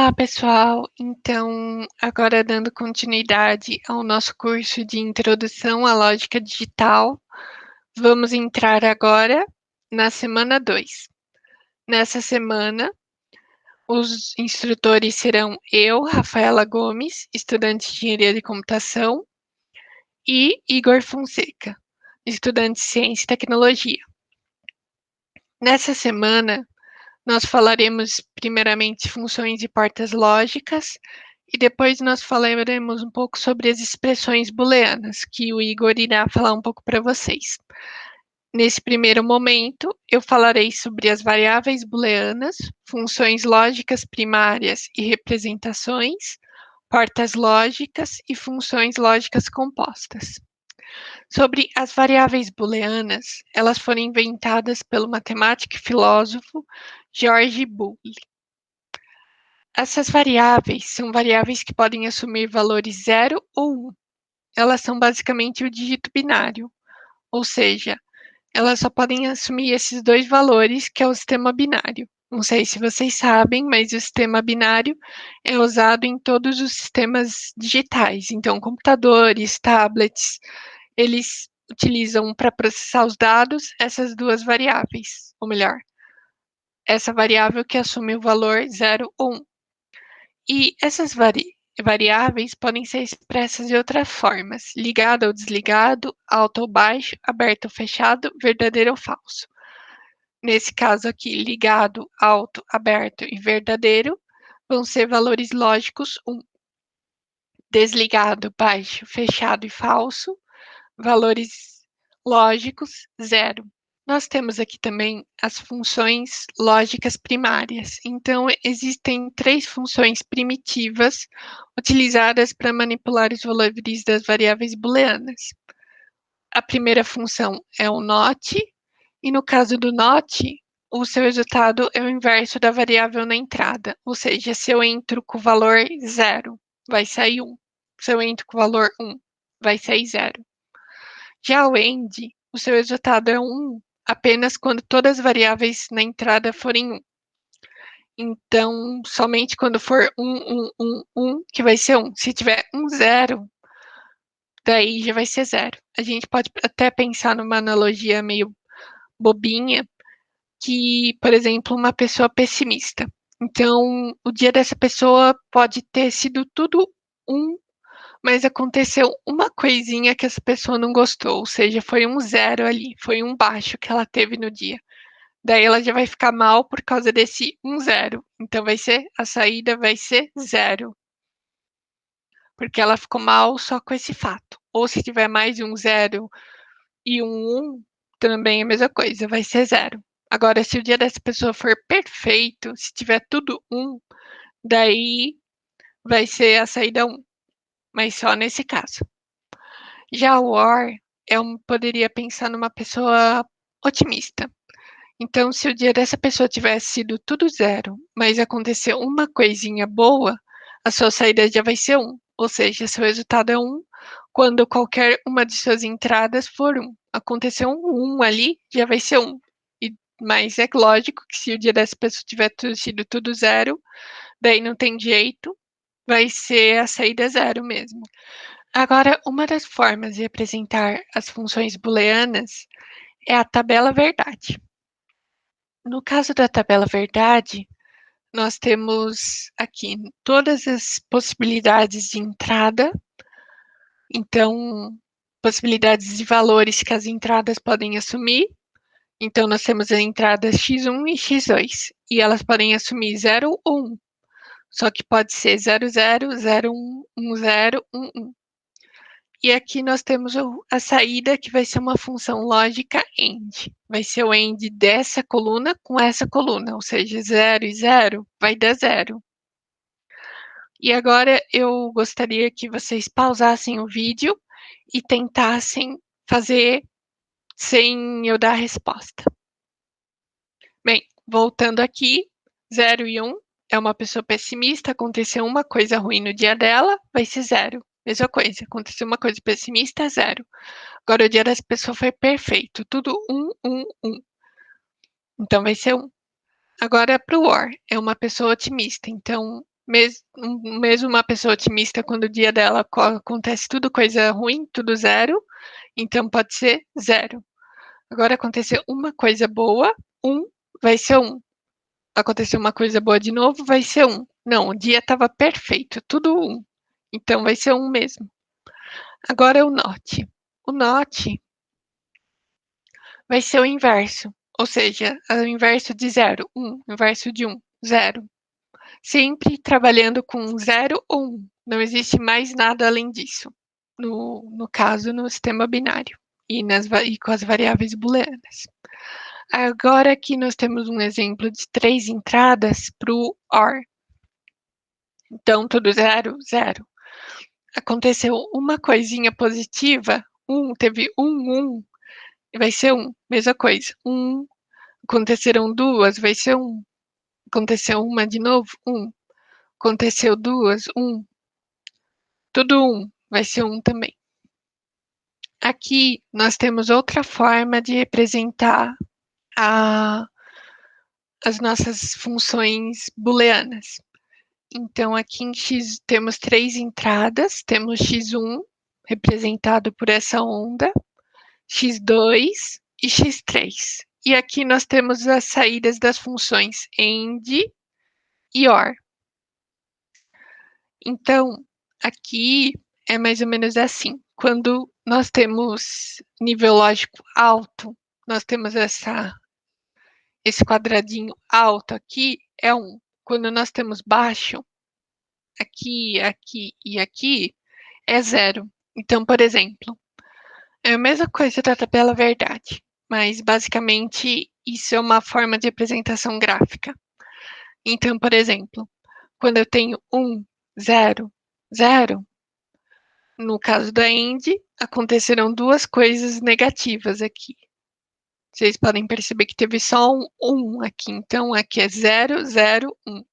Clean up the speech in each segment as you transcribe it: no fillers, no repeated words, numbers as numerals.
Olá, pessoal! Então, agora dando continuidade ao nosso curso de Introdução à Lógica Digital, vamos entrar agora na semana 2. Nessa semana, os instrutores serão eu, Rafaela Gomes, estudante de Engenharia de Computação, e Igor Fonseca, estudante de Ciência e Tecnologia. Nessa semana, nós falaremos primeiramente funções e portas lógicas, e depois nós falaremos um pouco sobre as expressões booleanas, que o Igor irá falar um pouco para vocês. Nesse primeiro momento, eu falarei sobre as variáveis booleanas, funções lógicas primárias e representações, portas lógicas e funções lógicas compostas. Sobre as variáveis booleanas, elas foram inventadas pelo matemático e filósofo George Boole. Essas variáveis são variáveis que podem assumir valores 0 ou 1. Elas são basicamente o dígito binário, ou seja, elas só podem assumir esses dois valores, que é o sistema binário. Não sei se vocês sabem, mas o sistema binário é usado em todos os sistemas digitais. Então, computadores, tablets, eles utilizam para processar os dados essas duas variáveis, ou melhor, essa variável que assume o valor 0 ou 1. E essas variáveis podem ser expressas de outras formas: ligado ou desligado, alto ou baixo, aberto ou fechado, verdadeiro ou falso. Nesse caso aqui, ligado, alto, aberto e verdadeiro vão ser valores lógicos 1. Desligado, baixo, fechado e falso, valores lógicos 0. Nós temos aqui também as funções lógicas primárias. Então, existem 3 funções primitivas utilizadas para manipular os valores das variáveis booleanas. A primeira função é o NOT, e no caso do NOT, o seu resultado é o inverso da variável na entrada, ou seja, se eu entro com o valor 0, vai sair 1. Se eu entro com o valor 1, vai sair 0. Já o AND, o seu resultado é 1 apenas quando todas as variáveis na entrada forem 1. Então, somente quando for 1, que vai ser 1. Se tiver 0, daí já vai ser 0. A gente pode até pensar numa analogia meio bobinha, que, por exemplo, uma pessoa pessimista. Então, o dia dessa pessoa pode ter sido tudo 1, mas aconteceu uma coisinha que essa pessoa não gostou, ou seja, foi 0 ali, foi baixo que ela teve no dia. Daí ela já vai ficar mal por causa desse 0. Então a saída vai ser 0. Porque ela ficou mal só com esse fato. Ou se tiver mais de 0 e 1, também é a mesma coisa, vai ser 0. Agora, se o dia dessa pessoa for perfeito, se tiver tudo 1, daí vai ser a saída 1. Mas só nesse caso. Já o OR, poderia pensar numa pessoa otimista. Então, se o dia dessa pessoa tivesse sido tudo 0, mas aconteceu uma coisinha boa, a sua saída já vai ser 1. Ou seja, seu resultado é 1 quando qualquer uma de suas entradas for 1. Aconteceu 1 ali, já vai ser 1. Mas é lógico que se o dia dessa pessoa tiver sido tudo 0, daí não tem jeito, vai ser a saída 0 mesmo. Agora, uma das formas de representar as funções booleanas é a tabela verdade. No caso da tabela verdade, nós temos aqui todas as possibilidades de entrada, então, possibilidades de valores que as entradas podem assumir. Então, nós temos as entradas x1 e x2, e elas podem assumir 0 ou 1. Só que pode ser 00, 01, 10, 11. E aqui nós temos a saída, que vai ser uma função lógica AND. Vai ser o AND dessa coluna com essa coluna, ou seja, 0 e 0 vai dar 0. E agora eu gostaria que vocês pausassem o vídeo e tentassem fazer sem eu dar a resposta. Bem, voltando aqui, 0 e 1 é uma pessoa pessimista, aconteceu uma coisa ruim no dia dela, vai ser 0. Mesma coisa, aconteceu uma coisa pessimista, 0. Agora o dia dessa pessoa foi perfeito, tudo 1, 1, 1. Então vai ser 1. Agora para o OR, é uma pessoa otimista, então mesmo uma pessoa otimista, quando o dia dela acontece tudo coisa ruim, tudo zero, então pode ser zero. Agora aconteceu uma coisa boa, vai ser Aconteceu uma coisa boa de novo, vai ser Não, o dia estava perfeito, tudo então vai ser mesmo. Agora é o not. O not vai ser o inverso, ou seja, o inverso de zero, o inverso de zero. Sempre trabalhando com zero ou não existe mais nada além disso, no caso, no sistema binário e com as variáveis booleanas. Agora aqui nós temos um exemplo de 3 entradas para o OR. Então, tudo zero, zero. Aconteceu uma coisinha positiva, teve vai ser mesma coisa, aconteceram duas, vai ser aconteceu uma de novo, aconteceu duas, tudo vai ser também. Aqui nós temos outra forma de representar as nossas funções booleanas. Então, aqui em x temos 3 entradas, temos x1, representado por essa onda, x2 e x3. E aqui nós temos as saídas das funções AND e OR. Então, aqui é mais ou menos assim. Quando nós temos nível lógico alto, nós temos esse quadradinho alto aqui, é Quando nós temos baixo, aqui, aqui e aqui, é zero. Então, por exemplo, é a mesma coisa da tabela verdade, mas basicamente isso é uma forma de representação gráfica. Então, por exemplo, quando eu tenho 0, 0, no caso da AND, aconteceram duas coisas negativas aqui. Vocês podem perceber que teve só um aqui. Então, aqui é 0, 0, 1.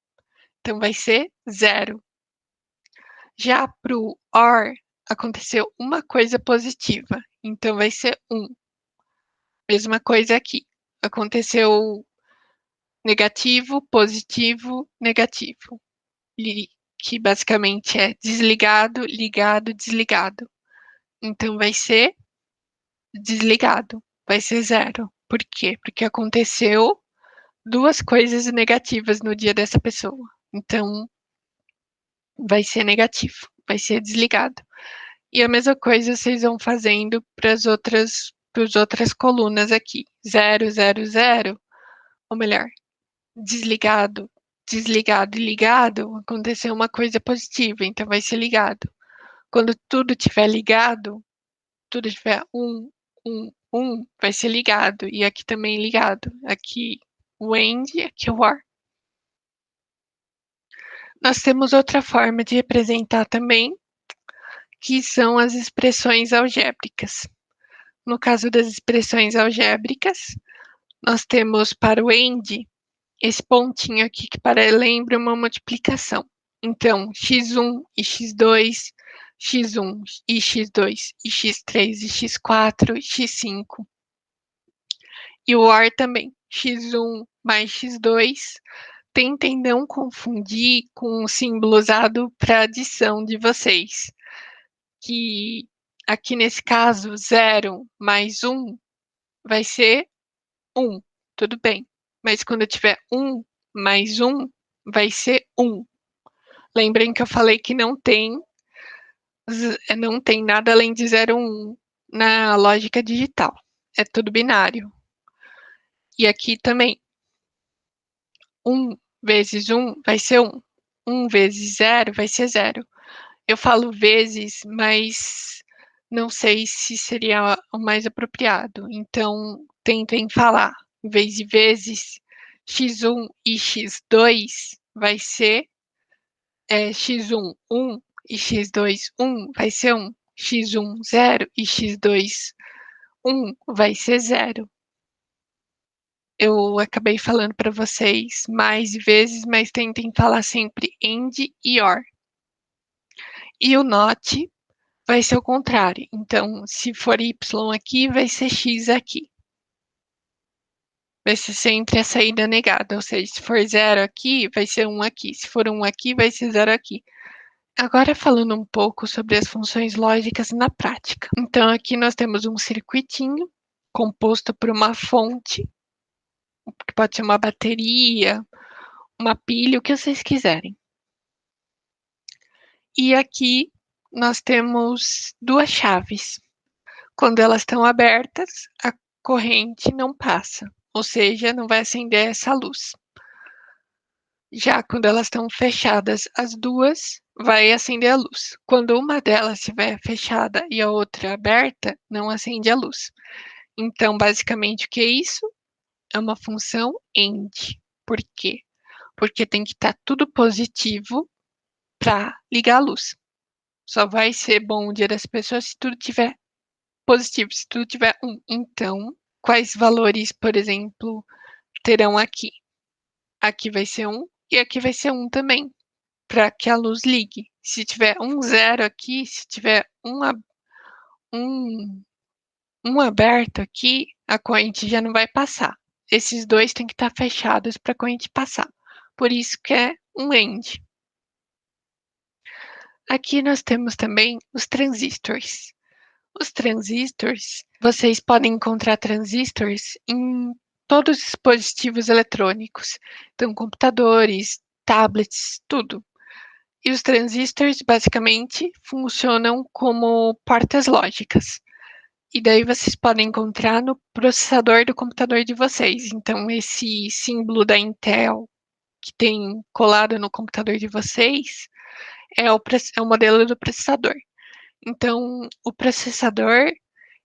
Então, vai ser 0. Já para o OR, aconteceu uma coisa positiva. Então, vai ser 1. Mesma coisa aqui. Aconteceu negativo, positivo, negativo. Que basicamente é desligado, ligado, desligado. Então, vai ser desligado. Vai ser 0. Por quê? Porque aconteceu duas coisas negativas no dia dessa pessoa. Então, vai ser negativo, vai ser desligado. E a mesma coisa vocês vão fazendo para as outras colunas aqui. 0, 0, 0, ou melhor, desligado, desligado e ligado, aconteceu uma coisa positiva, então vai ser ligado. Quando tudo estiver ligado, tudo tiver vai ser ligado. E aqui também ligado. Aqui o AND, aqui o OR. Nós temos outra forma de representar também, que são as expressões algébricas. No caso das expressões algébricas, nós temos para o AND esse pontinho aqui que lembra uma multiplicação. Então, x1 e x2, x1 e x2 e x3 e x4 e x5. E o OR também, x1 mais x2. Tentem não confundir com o símbolo usado para adição de vocês, que aqui nesse caso, 0 mais 1 vai ser 1, tudo bem. Mas quando eu tiver 1 mais 1, vai ser 1. Lembrem que eu falei que não tem nada além de 0 ou 1 na lógica digital. É tudo binário. E aqui também, 1 vezes 1 vai ser 1. 1 vezes 0 vai ser 0. Eu falo vezes, mas não sei se seria o mais apropriado. Então, tentem falar, em vez de vezes, x1 e x2 vai ser x1, 1 e x2, 1 vai ser 1. x1, 0 e x2, 1 vai ser 0. Eu acabei falando para vocês mais vezes, mas tentem falar sempre AND e OR. E o NOT vai ser o contrário. Então, se for y aqui, vai ser x aqui. vai ser sempre a saída negada, ou seja, se for 0 aqui, vai ser 1 aqui, se for 1 aqui, vai ser 0 aqui. Agora falando um pouco sobre as funções lógicas na prática. Então aqui nós temos um circuitinho composto por uma fonte, que pode ser uma bateria, uma pilha, o que vocês quiserem. E aqui nós temos duas chaves. Quando elas estão abertas, a corrente não passa, ou seja, não vai acender essa luz. Já quando elas estão fechadas, as duas, vai acender a luz. Quando uma delas estiver fechada e a outra aberta, não acende a luz. Então, basicamente, o que é isso? É uma função AND. Por quê? Porque tem que estar tudo positivo para ligar a luz. Só vai ser bom o dia das pessoas se tudo tiver positivo, se tudo tiver 1. Então, quais valores, por exemplo, terão aqui? Aqui vai ser 1 e aqui vai ser 1 também, para que a luz ligue. Se tiver 0 aqui, se tiver um aberto aqui, a corrente já não vai passar. Esses dois têm que estar fechados para a corrente passar. Por isso que é um AND. Aqui nós temos também os transistores. Os transistores, vocês podem encontrar transistores em todos os dispositivos eletrônicos. Então, computadores, tablets, tudo. E os transistores, basicamente, funcionam como portas lógicas. E daí vocês podem encontrar no processador do computador de vocês. Então, esse símbolo da Intel que tem colado no computador de vocês é o modelo do processador. Então, o processador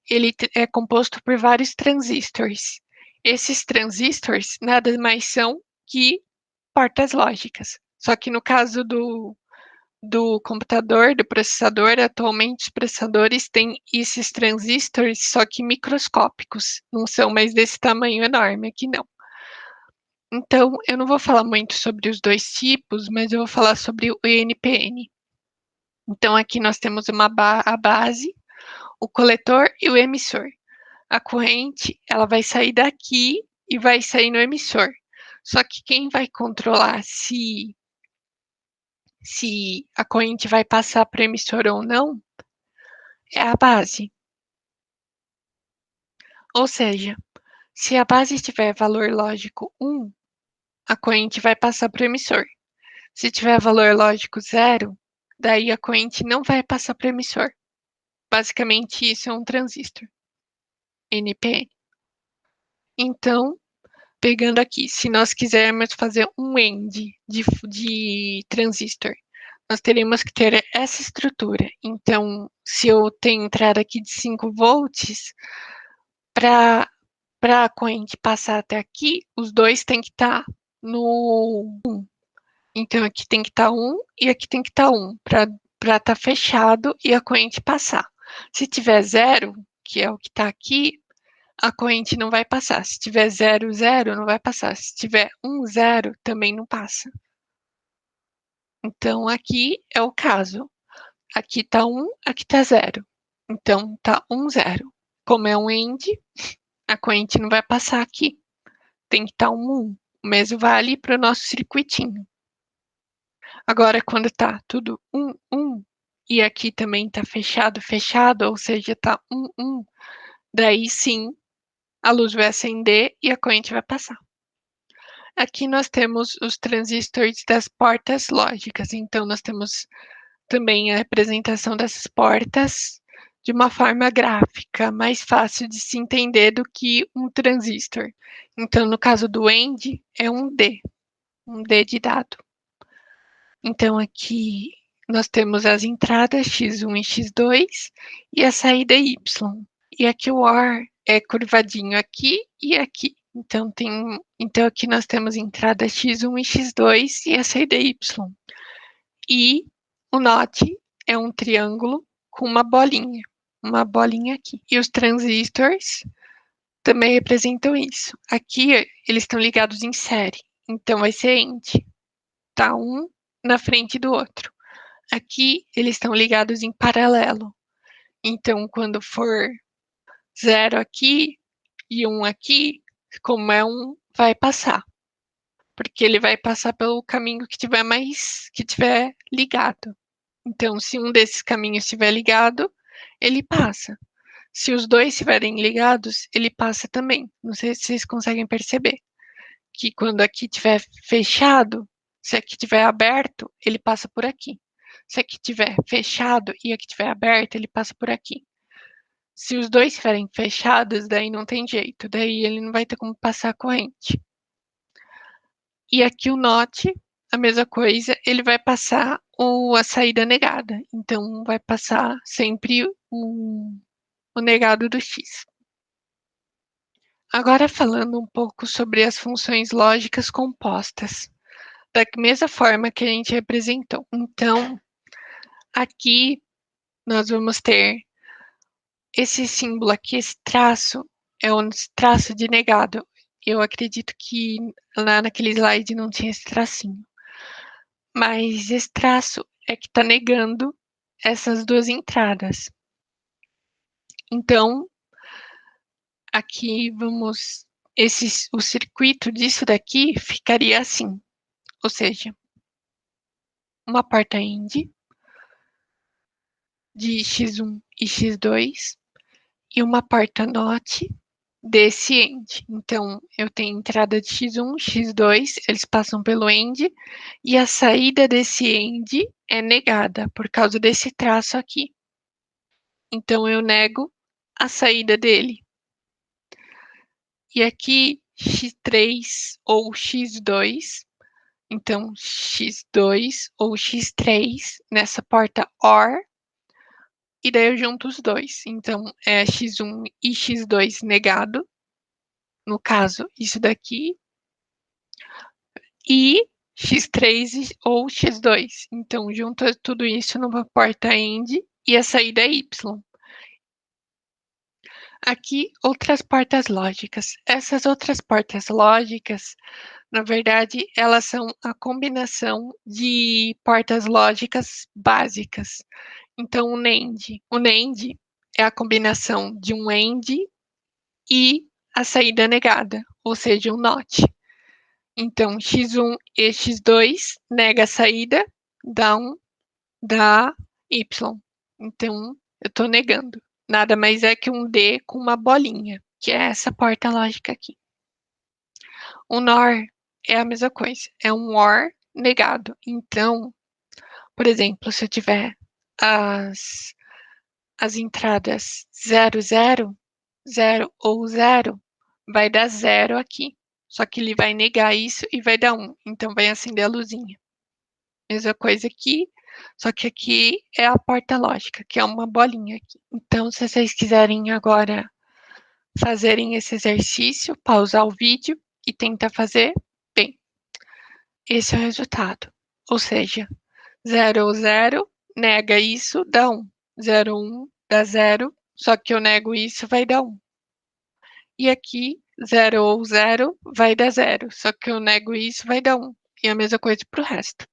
ele é composto por vários transistores. Esses transistores nada mais são que portas lógicas. Só que no caso do computador, do processador, atualmente os processadores têm esses transistores, só que microscópicos, não são mais desse tamanho enorme, aqui não. Então, eu não vou falar muito sobre os dois tipos, mas eu vou falar sobre o NPN. Então, aqui nós temos a base, o coletor e o emissor. A corrente, ela vai sair daqui e vai sair no emissor. Só que quem vai controlar se a corrente vai passar para o emissor ou não é a base. Ou seja, se a base tiver valor lógico 1, a corrente vai passar para o emissor. Se tiver valor lógico 0, daí a corrente não vai passar para o emissor. Basicamente, isso é um transistor, NPN. Então, pegando aqui, se nós quisermos fazer um AND de transistor, nós teríamos que ter essa estrutura. Então, se eu tenho entrada aqui de 5 volts, para a corrente passar até aqui, os dois têm que estar no 1. Então, aqui tem que estar 1 e aqui tem que estar 1, para estar fechado e a corrente passar. Se tiver 0, que é o que está aqui, a corrente não vai passar. Se tiver 0, 0, não vai passar. Se tiver 1, 0, também não passa. Então, aqui é o caso. Aqui está 1, aqui está 0. Então, está 1, 0. Como é um AND, a corrente não vai passar aqui. Tem que estar 1, 1. O mesmo vale para o nosso circuitinho. Agora, quando está tudo 1, 1, e aqui também está fechado, fechado, ou seja, está 1, 1, daí sim a luz vai acender e a corrente vai passar. Aqui nós temos os transistores das portas lógicas, então nós temos também a representação dessas portas de uma forma gráfica, mais fácil de se entender do que um transistor. Então, no caso do AND, é um D de dado. Então, aqui nós temos as entradas x1 e x2 e a saída y. E aqui o OR é curvadinho aqui e aqui. Então aqui nós temos entrada x1 e x2 e a saída y. E o NOT é um triângulo com uma bolinha aqui. E os transistores também representam isso. Aqui eles estão ligados em série, então vai ser AND. Tá um na frente do outro. Aqui eles estão ligados em paralelo. Então, quando for 0 aqui e 1 aqui, como é 1, vai passar. Porque ele vai passar pelo caminho que tiver ligado. Então, se um desses caminhos estiver ligado, ele passa. Se os dois estiverem ligados, ele passa também. Não sei se vocês conseguem perceber que quando aqui estiver fechado, se aqui estiver aberto, ele passa por aqui. Se aqui estiver fechado e aqui estiver aberto, ele passa por aqui. Se os dois estiverem fechados, daí não tem jeito, daí ele não vai ter como passar a corrente. E aqui o NOT, a mesma coisa, ele vai passar a saída negada. Então, vai passar sempre o negado do x. Agora falando um pouco sobre as funções lógicas compostas, da mesma forma que a gente representou. Então, aqui nós vamos ter esse símbolo aqui, esse traço, é um traço de negado. Eu acredito que lá naquele slide não tinha esse tracinho. Mas esse traço é que está negando essas duas entradas. Então, aqui vamos... o circuito disso daqui ficaria assim. Ou seja, uma porta AND de x1 e x2 e uma porta NOT desse AND. Então, eu tenho entrada de x1, x2, eles passam pelo AND, e a saída desse AND é negada por causa desse traço aqui. Então, eu nego a saída dele. E aqui, x3 ou x2, então x2 ou x3 nessa porta OR, e daí eu junto os dois. Então, é x1 e x2 negado, no caso, isso daqui, e x3 ou x2. Então, junta tudo isso numa porta AND e a saída é y. Aqui, outras portas lógicas. Essas outras portas lógicas, na verdade, elas são a combinação de portas lógicas básicas. Então, o NAND. O NAND é a combinação de um AND e a saída negada, ou seja, um NOT. Então, x1 e x2 nega a saída, dá y. Então, eu estou negando. Nada mais é que um D com uma bolinha, que é essa porta lógica aqui. O NOR é a mesma coisa, é um OR negado. Então, por exemplo, se eu tiver as entradas 0, 0, 0 ou 0, vai dar 0 aqui. Só que ele vai negar isso e vai dar 1. Então, vai acender a luzinha. Mesma coisa aqui, só que aqui é a porta lógica, que é uma bolinha aqui. Então, se vocês quiserem agora fazerem esse exercício, pausar o vídeo e tentar fazer, bem, esse é o resultado. Ou seja, 0 ou 0, nega isso, dá 1. 0, 1, dá 0, só que eu nego isso, vai dar 1. E aqui, 0 ou 0, vai dar 0, só que eu nego isso, vai dar 1. E a mesma coisa para o resto.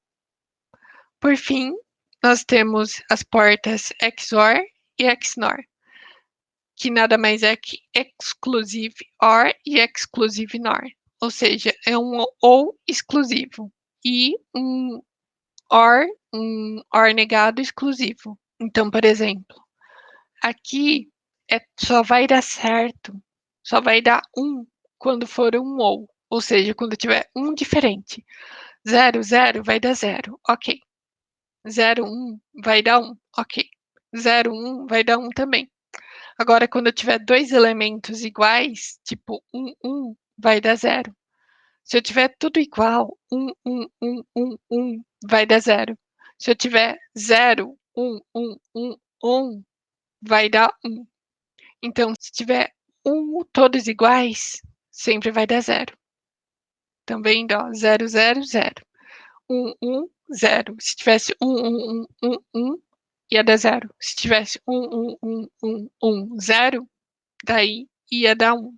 Por fim, nós temos as portas XOR e XNOR, que nada mais é que exclusive OR e exclusive NOR. Ou seja, é um ou exclusivo e um OR negado exclusivo. Então, por exemplo, aqui só vai dar certo, só vai dar 1 quando for um ou seja, quando tiver um diferente. 0, 0 vai dar 0, ok. 0, 1 vai dar 1, ok. 0, 1 vai dar 1 também. Agora, quando eu tiver dois elementos iguais, tipo 1, 1, vai dar 0. Se eu tiver tudo igual, 1, 1, 1, 1, 1, vai dar 0. Se eu tiver 0, 1, 1, 1, 1, vai dar 1. Então, se tiver todos iguais, sempre vai dar 0. Então, vendo, ó, 0, 0, 0. 1, 1, 0. Se tivesse 1, 1, 1, 1, 1, ia dar 0. Se tivesse 1, 1, 1, 1, 1, 0, daí ia dar 1.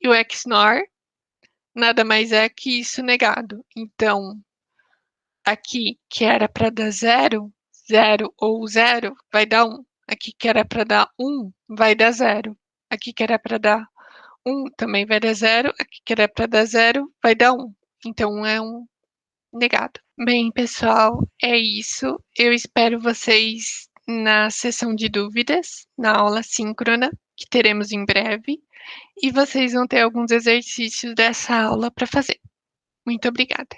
E o XNOR nada mais é que isso negado. Então, aqui que era para dar 0, 0 ou 0, vai dar 1. Aqui que era para dar 1, vai dar 0. Aqui que era para dar 1 também vai dar 0, aqui que era para dar 0, vai dar 1. Então é um negado. Bem, pessoal, é isso. Eu espero vocês na sessão de dúvidas, na aula síncrona, que teremos em breve, e vocês vão ter alguns exercícios dessa aula para fazer. Muito obrigada.